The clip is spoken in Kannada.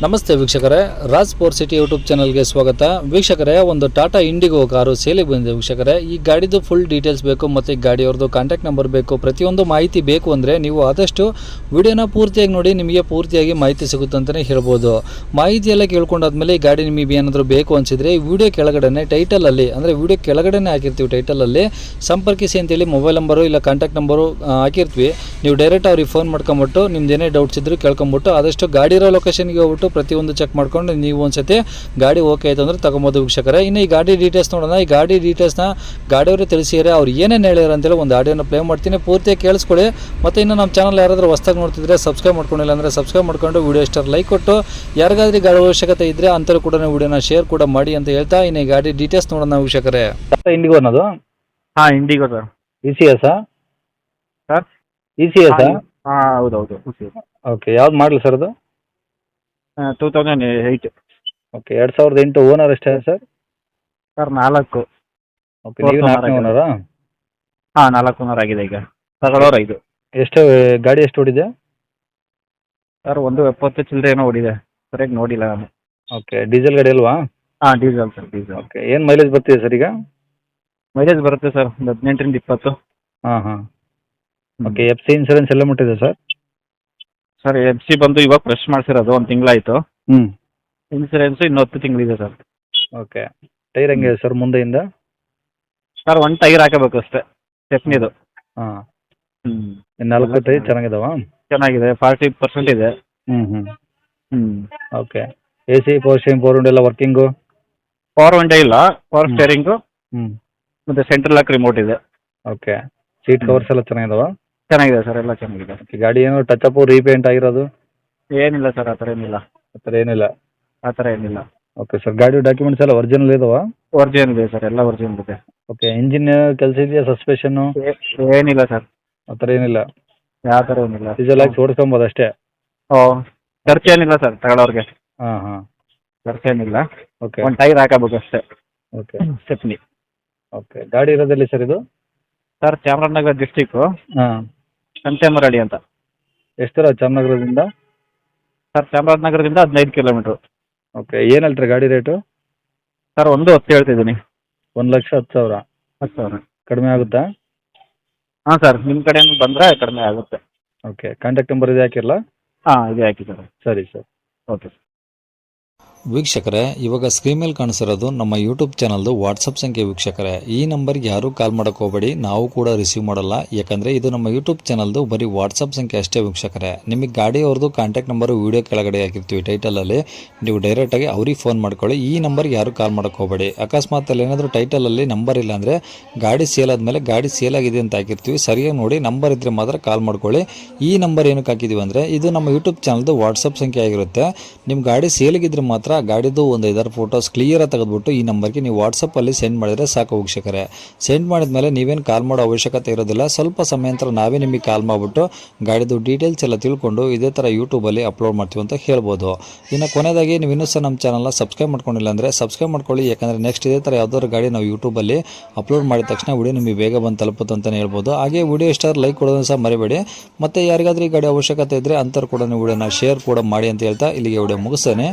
ನಮಸ್ತೆ ವೀಕ್ಷಕರೇ, ರಾಜ್ ಪವರ್ ಸಿಟಿ ಯೂಟ್ಯೂಬ್ ಚಾನಲ್ಗೆ ಸ್ವಾಗತ. ವೀಕ್ಷಕರೇ, ಒಂದು ಟಾಟಾ ಇಂಡಿಗೋ ಕಾರು ಸೇಲಿಗೆ ಬಂದಿದೆ. ವೀಕ್ಷಕರೇ, ಈ ಗಾಡಿದು ಫುಲ್ ಡೀಟೇಲ್ಸ್ ಬೇಕು ಮತ್ತು ಗಾಡಿಯವ್ರದ್ದು ಕಾಂಟ್ಯಾಕ್ಟ್ ನಂಬರ್ ಬೇಕು, ಪ್ರತಿಯೊಂದು ಮಾಹಿತಿ ಬೇಕು ಅಂದರೆ ನೀವು ಆದಷ್ಟು ವಿಡಿಯೋನ ಪೂರ್ತಿಯಾಗಿ ನೋಡಿ, ನಿಮಗೆ ಪೂರ್ತಿಯಾಗಿ ಮಾಹಿತಿ ಸಿಗುತ್ತೆ ಅಂತಲೇ ಹೇಳ್ಬೋದು. ಮಾಹಿತಿ ಎಲ್ಲ ಕೇಳ್ಕೊಂಡಾದ್ಮೇಲೆ ಈ ಗಾಡಿ ನಿಮಗೆ ಏನಾದರೂ ಬೇಕು ಅನಿಸಿದರೆ ಈ ವಿಡಿಯೋ ಕೆಳಗಡೆ ಟೈಟಲಲ್ಲಿ, ಅಂದರೆ ವಿಡಿಯೋ ಕೆಳಗಡೆ ಹಾಕಿರ್ತೀವಿ, ಟೈಟಲಲ್ಲಿ ಸಂಪರ್ಕಿಸಿ ಅಂತೇಳಿ ಮೊಬೈಲ್ ನಂಬರು ಇಲ್ಲ ಕಾಂಟ್ಯಾಕ್ಟ್ ನಂಬರು ಹಾಕಿರ್ತೀವಿ. ನೀವು ಡೈರೆಕ್ಟ್ ಅವ್ರಿಗೆ ಫೋನ್ ಮಾಡ್ಕೊಂಬಿಟ್ಟು ನಿಮ್ದು ಏನೇ ಡೌಟ್ಸ್ ಇದ್ದರೂ ಕೇಳ್ಕೊಂಬಿಟ್ಟು ಆದಷ್ಟು ಗಾಡಿ ಇರೋ ಲೊಕೇಶನ್ಗೆ ಹೋಗ್ಬಿಟ್ಟು ಪ್ರತಿಯೊಂದು ಚೆಕ್ ಮಾಡ್ಕೊಂಡು ನೀವು ಒಂದ್ಸತಿ ಗಾಡಿ ಓಕೆ ಆಯಿತು ಅಂದರೆ ತಗೊಬೋದು ವೀಕ್ಷಕರೇ. ಇನ್ನು ಈ ಗಾಡಿ ಡೀಟೇಲ್ಸ್ ನೋಡೋಣ. ಈ ಗಾಡಿ ಡೀಟೇಲ್ಸ್ನ ಗಾಡಿಯವರು ತಿಳಿಸಿದರೆ ಅವ್ರು ಏನೇನು ಹೇಳ್ಯಾರ ಅಂತೇಳಿ ಒಂದು ಆಡಿಯೋನ ಪ್ಲೇ ಮಾಡ್ತೀನಿ, ಪೂರ್ತಿಯಾಗಿ ಕೇಳಿಸ್ಕೊಳ್ಳಿ. ಮತ್ತು ಇನ್ನು ನಮ್ಮ ಚಾನಲ್ ಯಾರಾದರೂ ಹೊಸ್ದಾಗಿ ನೋಡ್ತಿದ್ರೆ ಸಬ್ಸ್ಕ್ರೈಬ್ ಮಾಡ್ಕೊಂಡಿಲ್ಲ ಅಂದರೆ ಸಬ್ಸ್ಕ್ರೈಬ್ ಮಾಡ್ಕೊಂಡು ವಿಡಿಯೋ ಇಷ್ಟ ಲೈಕ್ ಕೊಟ್ಟು ಯಾರಿಗಾದ್ರೂ ಗಾಡಿ ಅವಶ್ಯಕತೆ ಇದ್ದರೆ ಅಂಥವ್ರು ಕೂಡ ವಿಡಿಯೋನ ಶೇರ್ ಕೂಡ ಮಾಡಿ ಅಂತ ಹೇಳ್ತಾ ಇನ್ನು ಈ ಗಾಡಿ ಡೀಟೇಲ್ಸ್ ನೋಡೋಣ ವೀಕ್ಷಕರೇ. ಇಂಡಿಗೋ ಅನ್ನೋದು IndiGo sir. ECS sir ECS ಹೌದೌದು. ಓಕೆ, ಯಾವ್ದು ಮಾಡಲಿ ಸರ್ ಅದು? 2008 ಓಕೆ, 2008. ಓನರ್ ಎಷ್ಟೇ ಸರ್? ಸರ್ 4. ಓಕೆ, ನೀವು 4ನೇ ಓನರಾ? 4 ಓನರ್ ಆಗಿದೆ ಈಗ. ತಗೊಳ್ಳೋರು 5. ಎಷ್ಟು ಗಾಡಿ ಎಷ್ಟು ಓಡಿದೆ ಸರ್ 170 ಚಿಲ್ಲರೆ ಏನೋ ಓಡಿದೆ, ಸರಿಯಾಗಿ ನೋಡಿಲ್ಲ ನಾನು. ಓಕೆ, ಡೀಸೆಲ್ ಗಾಡಿ ಅಲ್ವಾ? Diesel sir, diesel. ಓಕೆ, ಏನು ಮೈಲೇಜ್ ಬರ್ತಿದೆ ಸರ್ ಈಗ? ಮೈಲೇಜ್ ಬರುತ್ತೆ ಸರ್, ಒಂದು 18ರಿಂದ 20. ಹಾಂ. ಓಕೆ, FC ಇನ್ಸೂರೆನ್ಸ್ ಎಲ್ಲ ಮುಟ್ಟಿದೆ ಸರ್? ಸರ್ FC ಬಂದು ಇವಾಗ ಫ್ರೆಶ್ ಮಾಡಿಸಿರೋದು, 1 ತಿಂಗಳಾಯಿತು. ಇನ್ಸೂರೆನ್ಸ್ ಇನ್ನು 10 ತಿಂಗಳಿದೆ ಸರ್. ಓಕೆ, ಟೈರ್ ಹೆಂಗಿದೆ ಸರ್ ಮುಂದೆಯಿಂದ? ಸರ್ 1 ಟೈರ್ ಹಾಕಬೇಕು ಅಷ್ಟೇ, ಸ್ಟೆಪ್ನಿದು. ಹಾಂ. 4 ಟೈರ್ ಚೆನ್ನಾಗಿದಾವ? ಚೆನ್ನಾಗಿದೆ, 40% ಇದೆ. Okay, AC, power steering, power window ಎಲ್ಲ ವರ್ಕಿಂಗು? ಪವರ್ ವಿಂಡೋ ಇಲ್ಲ, ಪವರ್ ಸ್ಟೇರಿಂಗು ಹ್ಞೂ ಮತ್ತು ಸೆಂಟ್ರಲ್ ಲಾಕ್ ರಿಮೋಟ್ ಇದೆ. ಓಕೆ, ಸೀಟ್ ಕವರ್ಸ್ ಎಲ್ಲ ಚೆನ್ನಾಗಿದಾವ? ಚೆನ್ನಾಗಿದೆ ಸರ್, ಎಲ್ಲ ಚೆನ್ನಾಗಿದೆ. ಓಕೆ, ಗಾಡಿ ಏನೋ ಟಚ್ ಅಪ್ ರೀಪೇಂಟ್ ಆಗಿರೋದು? ಏನಿಲ್ಲ ಸರ್, ಆ ಥರ ಏನಿಲ್ಲ. ಆ ಥರ ಏನಿಲ್ಲ. ಓಕೆ ಸರ್, ಗಾಡಿ ಡಾಕ್ಯುಮೆಂಟ್ಸ್ ಎಲ್ಲ ಒರಿಜಿನಲ್ ಇದಾವ? ಒರಿಜಿನಲ್ ಇದೆ ಸರ್, ಎಲ್ಲ ಒರಿಜಿನಲ್ ಇದೆ. ಓಕೆ, ಇಂಜಿನ್ ಕೆಲಸ ಇದೆಯಾ? ಸಸ್ಪೆಷನ್ನು ಏನಿಲ್ಲ ಸರ್, ಆ ಥರ ಏನಿಲ್ಲ? ಯಾವ ಥರ ಏನಿಲ್ಲ. ಡೀಸೆಲ್ ಹಾಕಿ ಓಡಿಸ್ಕೊಬೋದು ಅಷ್ಟೇ? ಖರ್ಚೇನಿಲ್ಲ ಸರ್, ತಗೊಳ್ಳೋರಿಗೆ ಹಾಂ. ಖರ್ಚೇನಿಲ್ಲ. ಓಕೆ, 1 ಟೈರ್ ಹಾಕಬೇಕು ಅಷ್ಟೇ. Okay stepney. ಓಕೆ, ಗಾಡಿ ಇರೋದಲ್ಲಿ ಸರ್ ಇದು? ಸರ್ ಚಾಮರಾಜನಗರ ಡಿಸ್ಟಿಕ್ಕು, ಹಾಂ. ಸಂತೇಮರಳ್ಳಿ ಅಂತ. ಎಷ್ಟು ದೂರ ಚಾಮನಗರದಿಂದ? ಸರ್ ಚಾಮರಾಜನಗರದಿಂದ 15 ಕಿಲೋಮೀಟ್ರು. ಓಕೆ, ಏನು ಹೇಳ್ತೀರಿ ಗಾಡಿ ರೇಟು? ಸರ್ 1.10 ಹೇಳ್ತಿದ್ದೀನಿ. 1,10,000. 10,000 ಕಡಿಮೆ ಆಗುತ್ತಾ? ಹಾಂ ಸರ್, ನಿಮ್ಮ ಕಡೆಯಿಂದ ಬಂದರೆ ಕಡಿಮೆ ಆಗುತ್ತೆ. ಓಕೆ, ಕಾಂಟ್ಯಾಕ್ಟ್ ನಂಬರ್ ಇದೆ ಹಾಕಿರಲ್ಲ? ಇದೆ ಹಾಕಿ ಸರ್. ಸರಿ ಸರ್, ಓಕೆ. ವೀಕ್ಷಕರೇ, ಇವಾಗ ಸ್ಕ್ರೀನ್ ಮೇಲೆ ಕಾಣಿಸಿರೋದು ನಮ್ಮ ಯೂಟ್ಯೂಬ್ ಚಾನಲ್ದು ವಾಟ್ಸಪ್ ಸಂಖ್ಯೆ ವೀಕ್ಷಕರೇ. ಈ ನಂಬರ್ಗೆ ಯಾರೂ ಕಾಲ್ ಮಾಡೋಕೆ ಹೋಗಬೇಡಿ, ನಾವು ಕೂಡ ರಿಸೀವ್ ಮಾಡಲ್ಲ. ಯಾಕಂದರೆ ಇದು ನಮ್ಮ ಯೂಟ್ಯೂಬ್ ಚಾನಲ್ದು ಬರೀ ವಾಟ್ಸಪ್ ಸಂಖ್ಯೆ ಅಷ್ಟೇ ವೀಕ್ಷಕರೇ. ನಿಮಗೆ ಗಾಡಿಯವ್ರದ್ದು ಕಾಂಟ್ಯಾಕ್ಟ್ ನಂಬರು ವೀಡಿಯೋ ಕೆಳಗಡೆ ಹಾಕಿರ್ತೀವಿ ಟೈಟಲಲ್ಲಿ, ನೀವು ಡೈರೆಕ್ಟಾಗಿ ಅವ್ರಿಗೆ ಫೋನ್ ಮಾಡ್ಕೊಳ್ಳಿ. ಈ ನಂಬರ್ಗೆ ಯಾರೂ ಕಾಲ್ ಮಾಡೋಕೆ ಹೋಗಬೇಡಿ. ಅಕಸ್ಮಾತ್ ಅಲ್ಲಿ ಏನಾದರೂ ಟೈಟಲಲ್ಲಿ ನಂಬರ್ ಇಲ್ಲ ಅಂದರೆ ಗಾಡಿ ಸೇಲ್ ಆದಮೇಲೆ ಗಾಡಿ ಸೇಲ್ ಆಗಿದೆ ಅಂತ ಹಾಕಿರ್ತೀವಿ, ಸರಿಯಾಗಿ ನೋಡಿ ನಂಬರ್ ಇದ್ದರೆ ಮಾತ್ರ ಕಾಲ್ ಮಾಡ್ಕೊಳ್ಳಿ. ಈ ನಂಬರ್ ಏನಕ್ಕೆ ಹಾಕಿದ್ದೀವಿ ಅಂದರೆ ಇದು ನಮ್ಮ ಯೂಟ್ಯೂಬ್ ಚಾನಲ್ದು ವಾಟ್ಸಪ್ ಸಂಖ್ಯೆ ಆಗಿರುತ್ತೆ. ನಿಮ್ಮ ಗಾಡಿ ಸೇಲಿಗಿದ್ರೆ ಮಾತ್ರ ಗಾಡಿದು ಒಂದು 5 ಫೋಟೋಸ್ ಕ್ಲಿಯರಾಗಿ ತೆಗೆದುಬಿಟ್ಟು ಈ ನಂಬರ್ಗೆ ನೀವು ವಾಟ್ಸಪ್ಪಲ್ಲಿ ಸೆಂಡ್ ಮಾಡಿದರೆ ಸಾಕು ವೀಕ್ಷಕರೇ. ಸೆಂಡ್ ಮಾಡಿದ್ಮೇಲೆ ನೀವೇನು ಕಾಲ್ ಮಾಡೋ ಅವಶ್ಯಕತೆ ಇರೋದಿಲ್ಲ. ಸ್ವಲ್ಪ ಸಮಯ ನಂತರ ನಾವೇ ನಿಮಗೆ ಕಾಲ್ ಮಾಡಿಬಿಟ್ಟು ಗಾಡಿದು ಡೀಟೇಲ್ಸ್ ಎಲ್ಲ ತಿಳ್ಕೊಂಡು ಇದೇ ಥರ ಯೂಟ್ಯೂಬಲ್ಲಿ ಅಪ್ಲೋಡ್ ಮಾಡ್ತೀವಿ ಅಂತ ಹೇಳ್ಬೋದು. ಇನ್ನು ಕೊನೆಯದಾಗಿ ನೀವು ಇನ್ನೂ ಸಹ ನಮ್ಮ ಚಾನಲ್ನ ಸಬ್ಸ್ಕ್ರೈಬ್ ಮಾಡ್ಕೊಂಡಿಲ್ಲ ಅಂದರೆ ಸಬ್ಸ್ಕ್ರೈಬ್ ಮಾಡ್ಕೊಳ್ಳಿ. ಯಾಕಂದರೆ ನೆಕ್ಸ್ಟ್ ಇದೇ ಥರ ಯಾವುದಾದ್ರು ಗಾಡಿ ನಾವು ಯೂಟ್ಯೂಬಲ್ಲಿ ಅಪ್ಲೋಡ್ ಮಾಡಿದ ತಕ್ಷಣ ವಿಡಿಯೋ ನಿಮಗೆ ಬೇಗ ಬಂದು ತಲುಪುತ್ತೆ ಅಂತಲೇ ಹೇಳ್ಬೋದು. ಹಾಗೆ ವಿಡಿಯೋ ಇಷ್ಟ ಲೈಕ್ ಕೊಡೋದನ್ನು ಸಹ ಮರಿಬೇಡಿ. ಮತ್ತು ಯಾರಿಗಾದ್ರೂ ಈ ಗಾಡಿ ಅವಶ್ಯಕತೆ ಇದ್ದರೆ ಅಂಥವ್ರು ಕೂಡ ನೀವು ವಿಡಿಯೋನ ಶೇರ್ ಕೂಡ ಮಾಡಿ ಅಂತ ಹೇಳ್ತಾ ಇಲ್ಲಿಗೆ ವಿಡಿಯೋ ಮುಗಿಸ್ತೇನೆ.